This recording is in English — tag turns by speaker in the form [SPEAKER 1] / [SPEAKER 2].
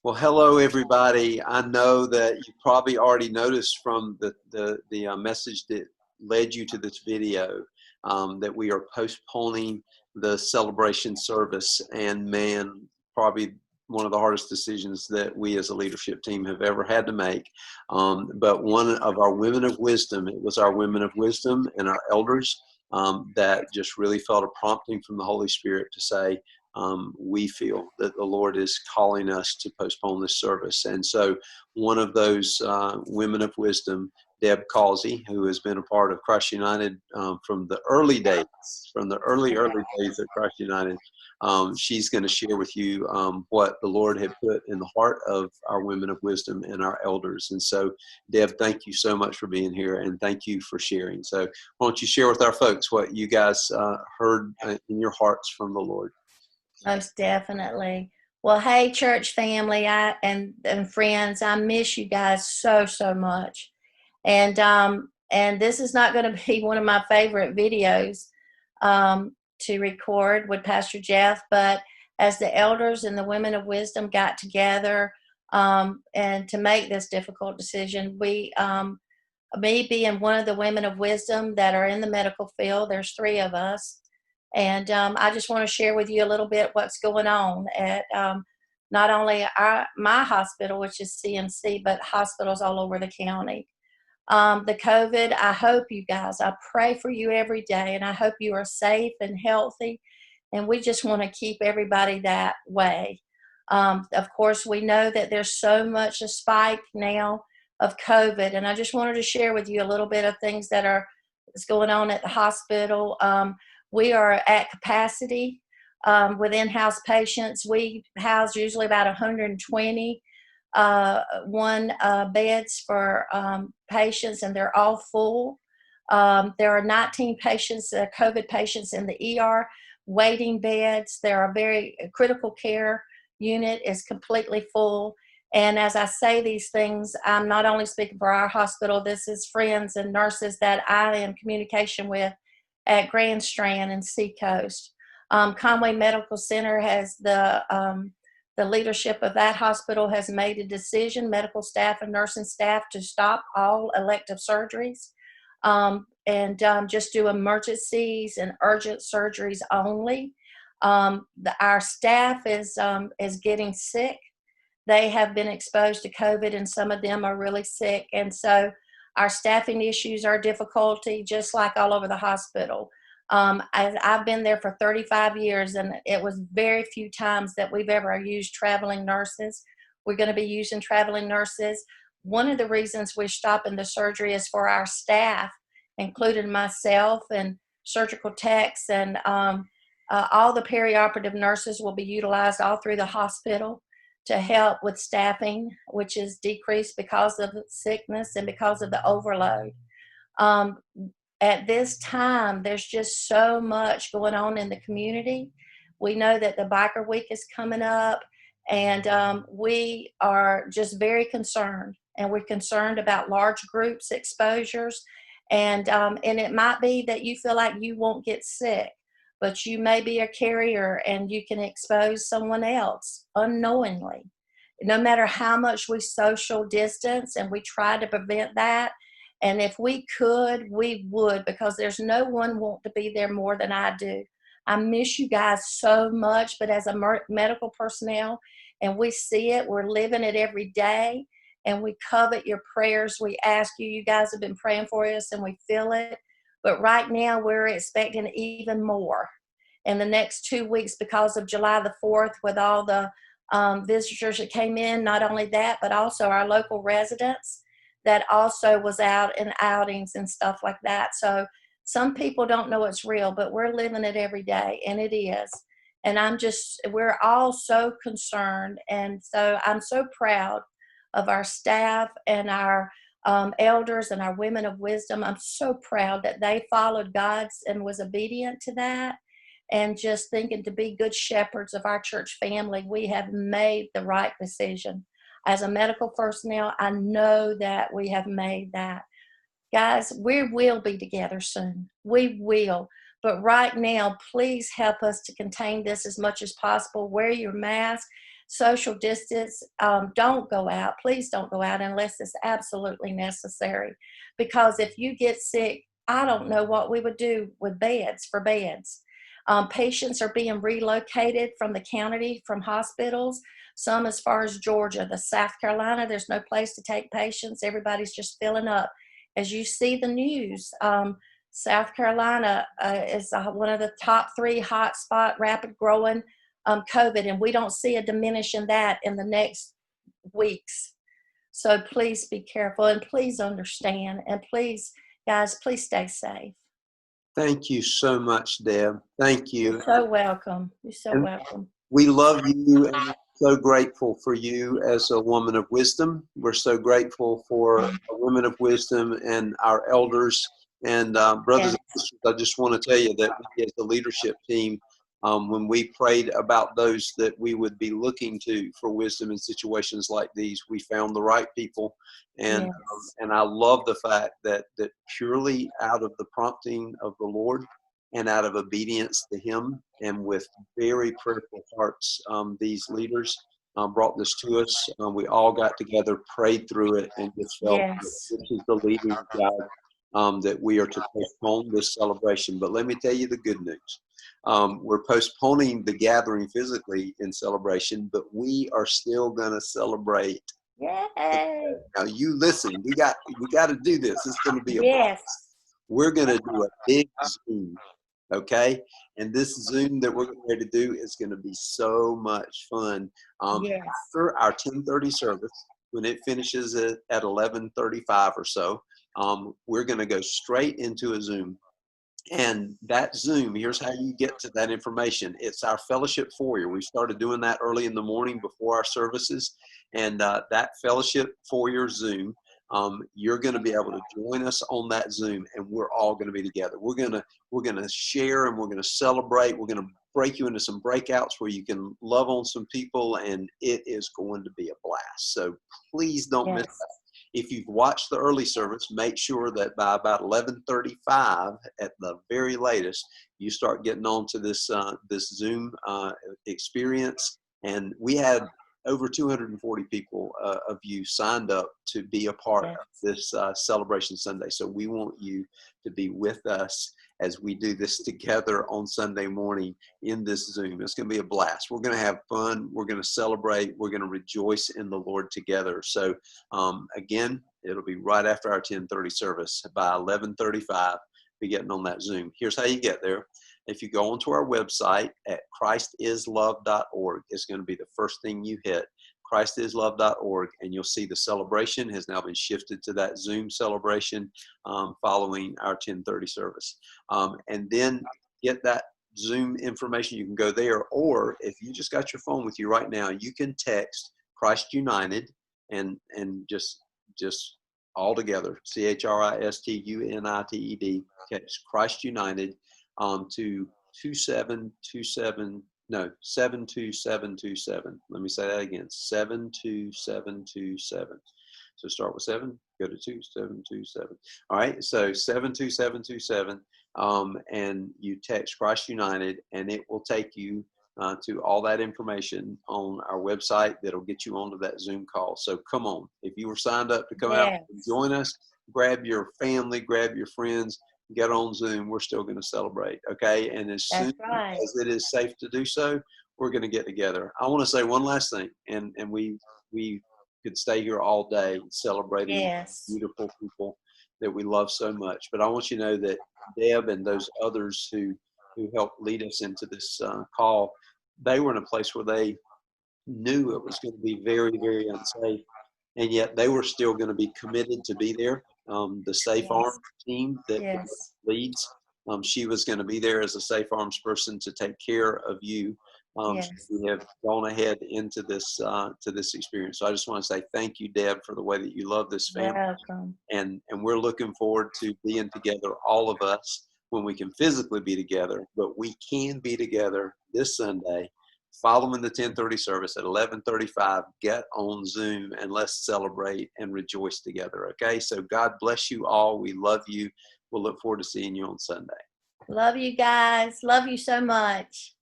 [SPEAKER 1] Well, hello, everybody. I know that you probably already noticed from the message that led you to this video that we are postponing the celebration service. And man, probably one of the hardest decisions that we as a leadership team have ever had to make. But one of our women of wisdom, it was our women of wisdom and our elders that just really felt a prompting from the Holy Spirit to say, we feel that the Lord is calling us to postpone this service. And so one of those women of wisdom, Deb Causey, who has been a part of Christ United from the early days, from the early days of Christ United, she's going to share with you what the Lord had put in the heart of our women of wisdom and our elders. And so, Deb, thank you so much for being here, and thank you for sharing. So why don't you share with our folks what you guys heard in your hearts from the Lord?
[SPEAKER 2] Most definitely. Well, hey, church family, and friends, I miss you guys so much. And this is not going to be one of my favorite videos to record with Pastor Jeff, but as the elders and the women of wisdom got together and to make this difficult decision, me being one of the women of wisdom that are in the medical field, there's three of us. And I just want to share with you a little bit what's going on at not only my hospital, which is CMC, but hospitals all over the county. The COVID, I hope you guys, I pray for you every day, and I hope you are safe and healthy. And we just want to keep everybody that way. Of course, we know that there's so much a spike now of COVID, and I just wanted to share with you a little bit of things that's going on at the hospital. We are at capacity with in-house patients. We house usually about 120 beds for patients, and they're all full. There are 19 patients, COVID patients in the ER, waiting beds. There are very critical care unit is completely full. And as I say these things, I'm not only speaking for our hospital. This is friends and nurses that I am in communication with at Grand Strand and Seacoast. Conway Medical Center has the leadership of that hospital has made a decision, medical staff and nursing staff, to stop all elective surgeries and just do emergencies and urgent surgeries only. Our staff is getting sick. They have been exposed to COVID, and some of them are really sick. And so our staffing issues are difficulty, just like all over the hospital. I've been there for 35 years, and it was very few times that we've ever used traveling nurses. We're going to be using traveling nurses. One of the reasons we're stopping the surgery is for our staff, including myself and surgical techs, and all the perioperative nurses will be utilized all through the hospital to help with staffing, which is decreased because of sickness and because of the overload. At this time, there's just so much going on in the community. We know that the Biker Week is coming up, and we are just very concerned. And we're concerned about large groups exposures. And it might be that you feel like you won't get sick, but you may be a carrier and you can expose someone else unknowingly. No matter how much we social distance, and we try to prevent that, and if we could, we would, because there's no one want to be there more than I do. I miss you guys so much, but as a medical personnel, and we see it, we're living it every day, and we covet your prayers. We ask you, you guys have been praying for us, and we feel it. But right now, we're expecting even more in the next 2 weeks because of July the 4th with all the visitors that came in. Not only that, but also our local residents that also was out in outings and stuff like that. So some people don't know it's real, but we're living it every day, and it is. And we're all so concerned. And so I'm so proud of our staff and our elders and our women of wisdom. I'm so proud that they followed God's and was obedient to that. And just thinking to be good shepherds of our church family, we have made the right decision. As a medical personnel, I know that we have made that. Guys, we will be together soon. We will. But right now, please help us to contain this as much as possible. Wear your mask. social distance. Don't go out. Please don't go out unless it's absolutely necessary. Because if you get sick, I don't know what we would do with beds. Patients are being relocated from the county, from hospitals, some as far as Georgia. The South Carolina, there's no place to take patients. Everybody's just filling up. As you see the news, South Carolina is one of the top 3 hotspot, rapid growing COVID, and we don't see a diminish in that in the next weeks. So please be careful and please understand, and please, guys, please stay safe.
[SPEAKER 1] Thank you so much, Deb. Thank you.
[SPEAKER 2] You're so welcome. You're so
[SPEAKER 1] And
[SPEAKER 2] welcome.
[SPEAKER 1] we love you and we're so grateful for you as a woman of wisdom. We're so grateful for women of wisdom and our elders and brothers and sisters. I just want to tell you that we as the leadership team, when we prayed about those that we would be looking to for wisdom in situations like these, we found the right people. And and I love the fact that purely out of the prompting of the Lord and out of obedience to Him and with very prayerful hearts, these leaders brought this to us. We all got together, prayed through it, and just felt that this is the leading guide that we are to postpone this celebration. But let me tell you the good news. We're postponing the gathering physically in celebration, but we are still going to celebrate.
[SPEAKER 2] Yay!
[SPEAKER 1] Now you listen. We got to do this. It's going to be a blast. We're going to do a big Zoom, okay? And this Zoom that we're going to do is going to be so much fun. After our 10:30 service, when it finishes at 11:35 or so, we're going to go straight into a Zoom. And that Zoom, here's how you get to that information. It's our fellowship foyer. We started doing that early in the morning before our services. And that fellowship foyer Zoom, you're going to be able to join us on that Zoom, and we're all going to be together. We're going to share, and we're going to celebrate. We're going to break you into some breakouts where you can love on some people, and it is going to be a blast. So please don't miss that. If you've watched the early service, make sure that by about 11:35 at the very latest, you start getting on to this Zoom experience. And we had over 240 people of you signed up to be a part of this Celebration Sunday. So we want you to be with us as we do this together on Sunday morning in this Zoom. It's going to be a blast. We're going to have fun. We're going to celebrate. We're going to rejoice in the Lord together. So again, it'll be right after our 10:30 service. By 11:35, be getting on that Zoom. Here's how you get there. If you go onto our website at christislove.org, it's going to be the first thing you hit, christislove.org, and you'll see the celebration has now been shifted to that Zoom celebration following our 10:30 service. And then get that Zoom information. You can go there, or if you just got your phone with you right now, you can text Christ United and just all together, CHRISTUNITED, text Christ United to 72727. Let me say that again, 72727. So start with 7, go to 2727. All right, so 72727, and you text Christ United, and it will take you to all that information on our website that'll get you onto that Zoom call. So come on, if you were signed up to come out and join us, grab your family, grab your friends, get on Zoom. We're still going to celebrate, okay? And as soon as it is safe to do so, we're going to get together. I want to say one last thing, and we could stay here all day celebrating beautiful people that we love so much. But I want you to know that Deb and those others who helped lead us into this call, they were in a place where they knew it was going to be very, very unsafe, and yet they were still going to be committed to be there. The Safe Arms team that leads, she was going to be there as a Safe Arms person to take care of you. So we have gone ahead into this experience. So I just want to say thank you, Deb, for the way that you love this family. And we're looking forward to being together, all of us, when we can physically be together, but we can be together this Sunday following the 10:30 service at 11:35. Get on Zoom and let's celebrate and rejoice together, okay? So God bless you all. We love you. We'll look forward to seeing you on Sunday.
[SPEAKER 2] Love you guys. Love you so much.